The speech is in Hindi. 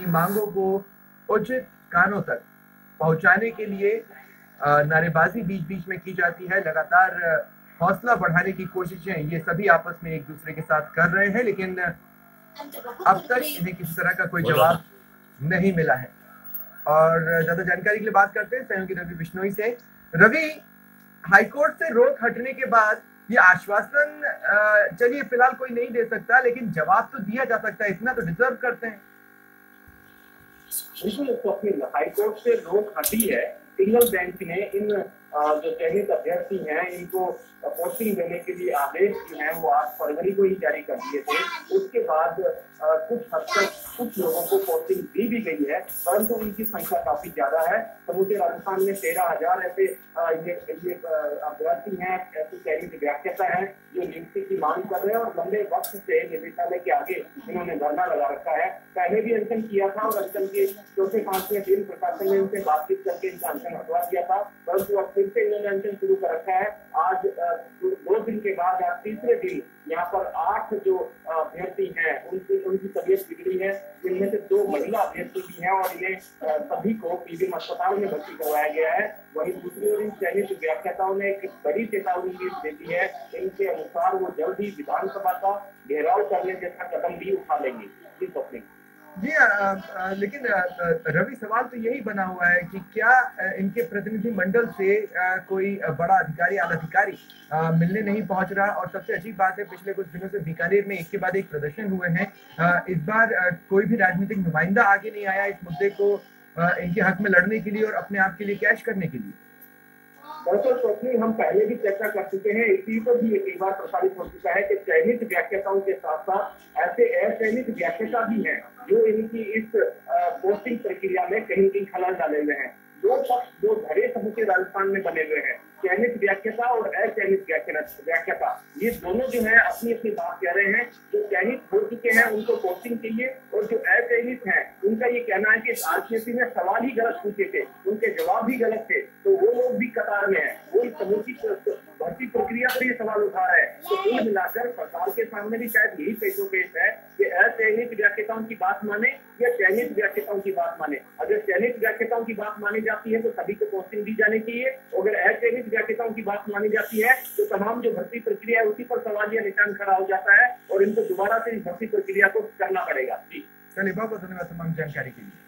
की मांगों को उचित कानों तक पहुंचाने के लिए नारेबाजी बीच-बीच में की जाती है। लगातार हौसला बढ़ाने की कोशिशें ये सभी आपस में एक-दूसरे के साथ कर रहे हैं, लेकिन अब तक इन्हें किसी तरह का कोई जवाब नहीं मिला है। और ज़्यादा जानकारी के लिए बात करते हैं सहयोगी रवि बिश्नोई से। रवि, हाईकोर्ट से रोक हटने के बाद ये आश्वासन चलिए फिलहाल कोई नहीं दे सकता, लेकिन जवाब तो दिया जा सकता है, इतना तो डिजर्व करते हैं। बिल्कुल स्वप्निल, हाईकोर्ट से रोक हटी है। सिंगल बेंच ने इन जो चयनित अभ्यर्थी हैं इनको पोस्टिंग देने के लिए आदेश जो है वो 8 फरवरी को ही जारी कर दिए थे। उसके बाद कुछ हद तक कुछ लोगों को पोस्टिंग दी भी गई है, परंतु उनकी संख्या काफी ज्यादा है। समूचे राजस्थान में 13,000 ऐसे अभ्यर्थी हैं, ऐसे चयनित व्याख्याता हैं जो नियुक्ति की मांग कर रहे हैं और लंबे वक्त से निदेशालय के आगे इन्होंने धरना लगा रखा है। पहले भी अनशन किया था और अनशन के चौथे 5वें दिन प्रशासन ने इनसे बातचीत करके इनका अनशन हटवा दिया था, परंतु अब फिर से इन्होंने अनशन शुरू कर रखा है। आज 2 दिन के बाद आज तीसरे दिन यहाँ पर 8 जो अभ्यर्थी हैं उनकी तबीयत बिगड़ी है, जिनमें से 2 महिला अभ्यर्थी भी हैं और इन्हें सभी को पीबीएम अस्पताल में भर्ती करवाया गया है। वहीं दूसरी ओर इन चयनित व्याख्याताओं ने एक बड़ी चेतावनी दे दी है। इनके अनुसार वो जल्द ही विधानसभा का घेराव करने जैसा कदम भी उठा लेंगे। जी लेकिन रवि, सवाल तो यही बना हुआ है कि क्या इनके प्रतिनिधि मंडल से कोई बड़ा अधिकारी, आला अधिकारी मिलने नहीं पहुंच रहा। और सबसे अजीब बात है, पिछले कुछ दिनों से बीकानेर में एक के बाद एक प्रदर्शन हुए हैं। इस बार कोई भी राजनीतिक नुमाइंदा आगे नहीं आया इस मुद्दे को इनके हक में लड़ने के लिए और अपने आप के लिए कैश करने के लिए। दरअसल स्वप्निल, हम पहले भी चर्चा कर चुके हैं, इसी पर भी कई बार प्रसारित हो चुका है कि चयनित व्याख्याताओं के साथ साथ ऐसे अचयनित व्याख्याता भी हैं जो इनकी इस पोस्टिंग प्रक्रिया में कहीं कहीं खलल डाले हुए हैं। 2 पक्ष, 2 धड़े समूचे राजस्थान में बने हुए हैं। चयनित व्याख्याता और अचयनित व्याख्याता, ये दोनों जो है अपनी अपनी बात कह रहे हैं। जो चयनित हो चुके हैं उनको पोस्टिंग चाहिए और जो अचयनित हैं उनका ये कहना है कि आरसीएससी ने सवाल ही गलत पूछे थे, उनके जवाब भी गलत थे, तो वो लोग भी कतार में है। वो समूची भर्ती प्रक्रिया पर ये सवाल उठा रहा है। तो कुल मिलाकर सरकार के सामने भी शायद यही पेशो पेश है कि अचयनित व्याख्याताओं की बात माने या चयनित व्याख्याताओं की बात माने। अगर चयनित व्याख्याताओं की बात मानी जाती है तो सभी को पोस्टिंग दी जानी चाहिए। अगर अचयनित व्याख्याताओं की बात मानी जाती है तो तमाम जो भर्ती प्रक्रिया है उसी पर सवाल या निशान खड़ा हो जाता है और इनको दोबारा से इस भर्ती प्रक्रिया को करना पड़ेगा। जी चलिए, बहुत बहुत धन्यवाद तमाम जानकारी के लिए।